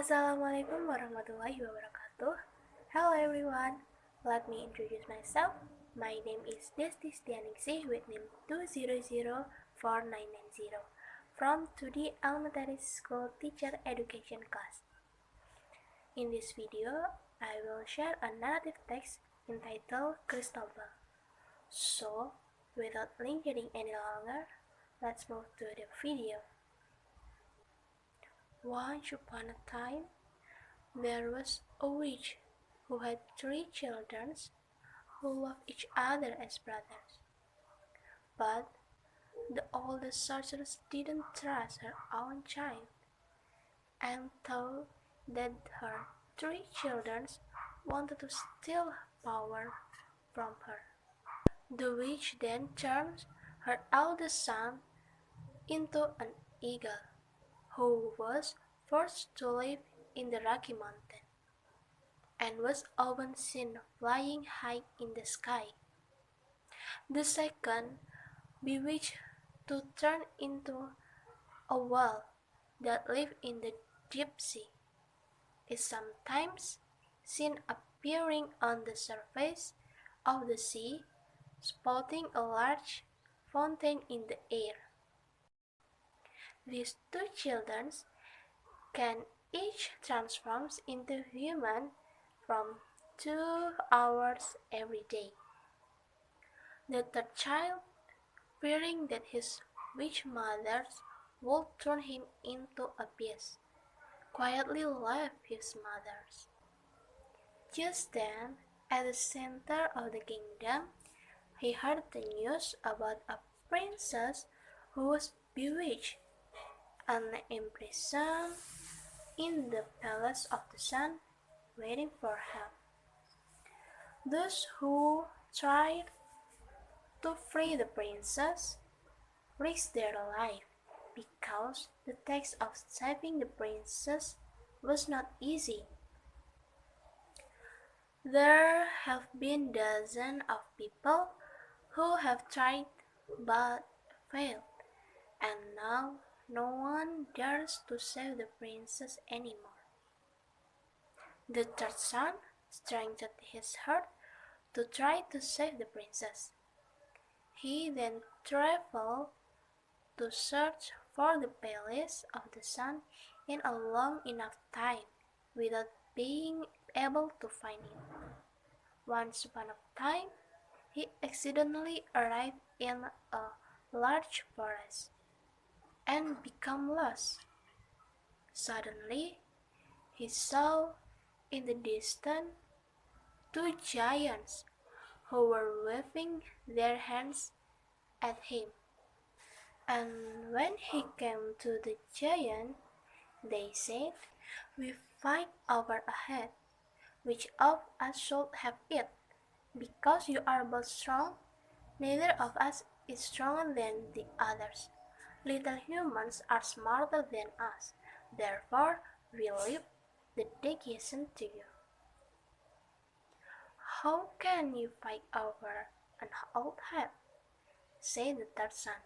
Assalamualaikum warahmatullahi wabarakatuh. Hello everyone, let me introduce myself. My name is Desti Setianingsih with NIM 2004990 from 2D Elementary School Teacher Education class. In this video, I will share a narrative text entitled Cristobal. So, without lingering any longer, let's move to the video. Once upon a time, there was a witch who had 3 children who loved each other as brothers. But the oldest sorceress didn't trust her own child and thought that her 3 children wanted to steal power from her. The witch then turned her eldest son into an eagle, who was forced to live in the Rocky Mountain, and was often seen flying high in the sky. The second bewitched to turn into a whale that lived in the deep sea, is sometimes seen appearing on the surface of the sea, spouting a large fountain in the air. These 2 children can each transform into human from 2 hours every day. The third child, fearing that his witch mother would turn him into a beast, quietly left his mother's. Just then, at the center of the kingdom, he heard the news about a princess who was bewitched and imprisoned in the palace of the sun, waiting for help. Those who tried to free the princess risked their life because the task of saving the princess was not easy. There have been dozens of people who have tried but failed, and now no one dares to save the princess anymore. The third son strengthened his heart to try to save the princess. He then traveled to search for the palace of the sun in a long enough time without being able to find it. Once upon a time, he accidentally arrived in a large forest and became lost. Suddenly, he saw in the distance 2 giants who were waving their hands at him. And when he came to the giant, they said, "We fight over a head. Which of us should have it? Because you are both strong, neither of us is stronger than the others. Little humans are smarter than us. Therefore, we leave the decision to you." "How can you fight over an old head?" said the third son.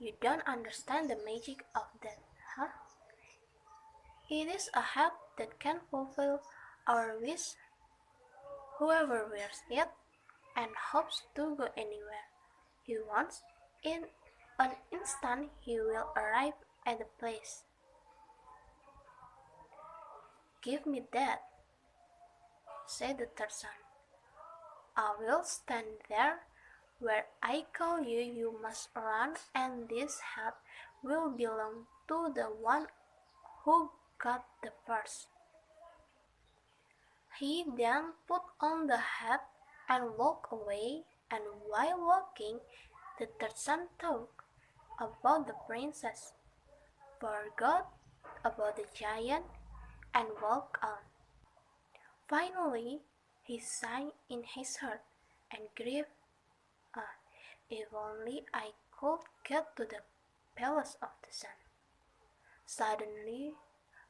"You don't understand the magic of that, huh? It is a head that can fulfill our wish. Whoever wears it and hopes to go anywhere he wants, in an instant he will arrive at the place." "Give me that," said the third son. "I will stand there. Where I call you, you must run, and this hat will belong to the one who got the first." He then put on the hat and walked away, and while walking, the third son thought about the princess, forgot about the giant, and walked on. Finally, he sighed in his heart and grieved, "If only I could get to the palace of the sun." Suddenly,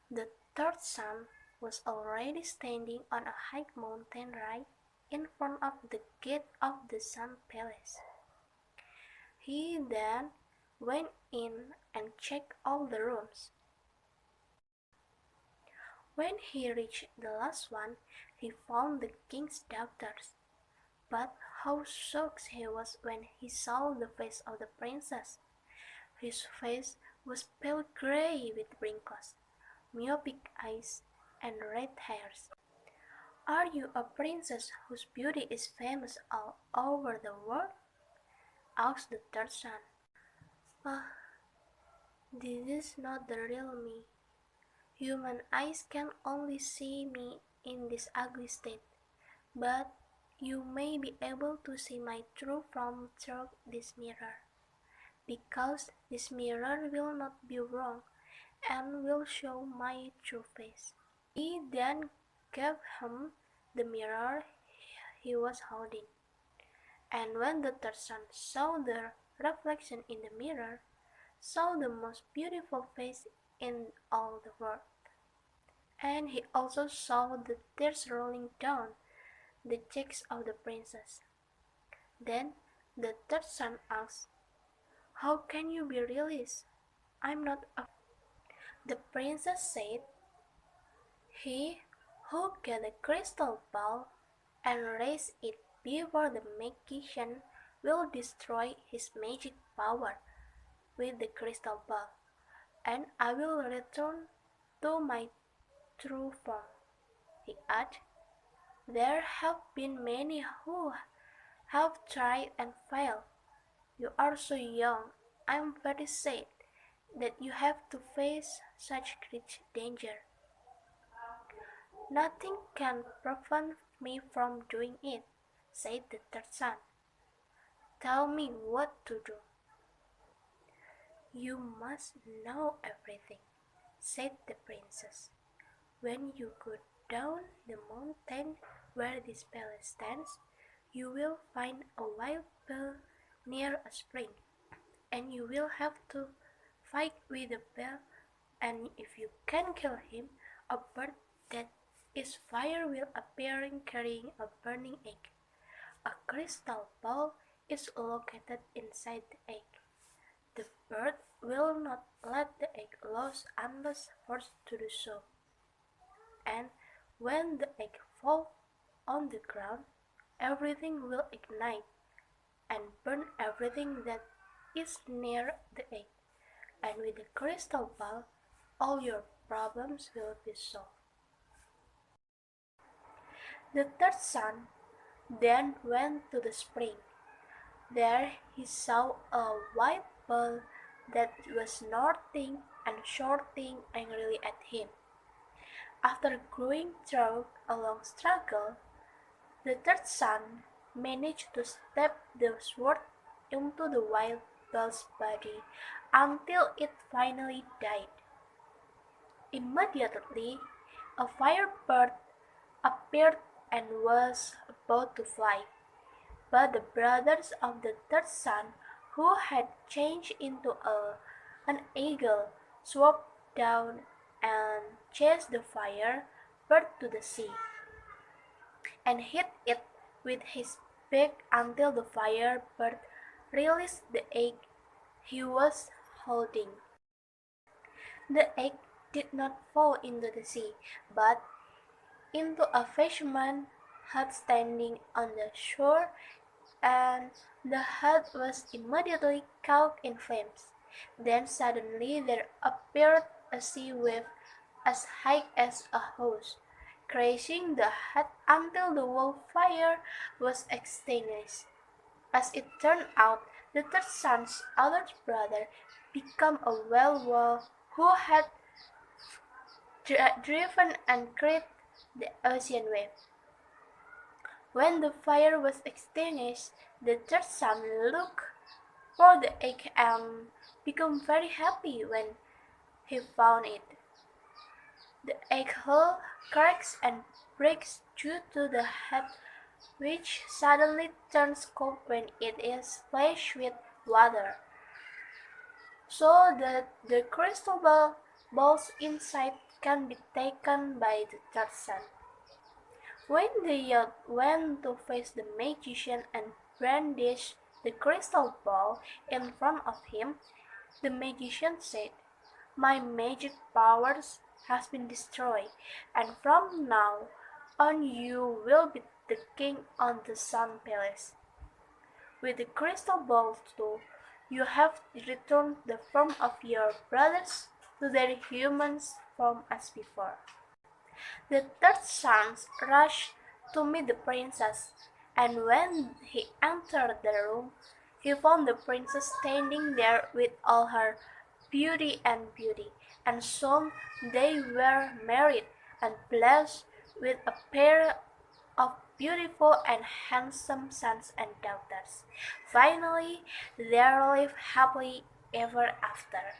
the third son was already standing on a high mountain right in front of the gate of the sun palace. He then went in and checked all the rooms. When he reached the last one, he found the king's daughters. But how shocked he was when he saw the face of the princess. His face was pale gray with wrinkles, myopic eyes, and red hairs. "Are you a princess whose beauty is famous all over the world?" asked the third son. "Ah, this is not the real me. Human eyes can only see me in this ugly state, but you may be able to see my true form through this mirror, because this mirror will not be wrong and will show my true face." He then gave him the mirror he was holding, and when the third son saw the reflection in the mirror, saw the most beautiful face in all the world. And he also saw the tears rolling down the cheeks of the princess. Then the third son asked, "How can you be released? I'm not a..." The princess said, "He who gets a crystal ball and raises it before the magician will destroy his magic power with the crystal ball, and I will return to my true form." He added, "There have been many who have tried and failed. You are so young. I am very sad that you have to face such great danger." "Nothing can prevent me from doing it," said the third son. "Tell me what to do." "You must know everything," said the princess. "When you go down the mountain where this palace stands, you will find a wild bear near a spring, and you will have to fight with the bear, and if you can kill him, a bird that is fire will appear carrying a burning egg. A crystal ball is located inside the egg. The bird will not let the egg loose unless forced to do so. And when the egg falls on the ground, everything will ignite and burn everything that is near the egg. And with the crystal ball, all your problems will be solved." The third son then went to the spring. There he saw a white bull that was snorting and shouting angrily at him. After going through a long struggle, the third son managed to stab the sword into the wild bull's body until it finally died. Immediately, a firebird appeared and was about to fly, but the brothers of the third son, who had changed into an eagle, swooped down and chased the firebird to the sea, and hit it with his beak until the firebird released the egg he was holding. The egg did not fall into the sea, but into a fisherman's hut standing on the shore, and the hut was immediately caught in flames. Then suddenly there appeared a sea wave as high as a house, crashing the hut until the whole fire was extinguished. As it turned out, the third son's other brother became a whale who had driven and created the ocean wave. When the fire was extinguished, the third son looked for the egg and became very happy when he found it. The egg hull cracks and breaks due to the heat, which suddenly turns cold when it is splashed with water, so that the crystal balls inside can be taken by the third son. When the youth went to face the magician and brandished the crystal ball in front of him, the magician said, "My magic powers has been destroyed, and from now on you will be the king on the Sun Palace. With the crystal ball too, you have returned the form of your brothers to their human form as before. The third son rushed to meet the princess, and when he entered the room, he found the princess standing there with all her beauty, and soon they were married and blessed with a pair of beautiful and handsome sons and daughters. Finally, they lived happily ever after.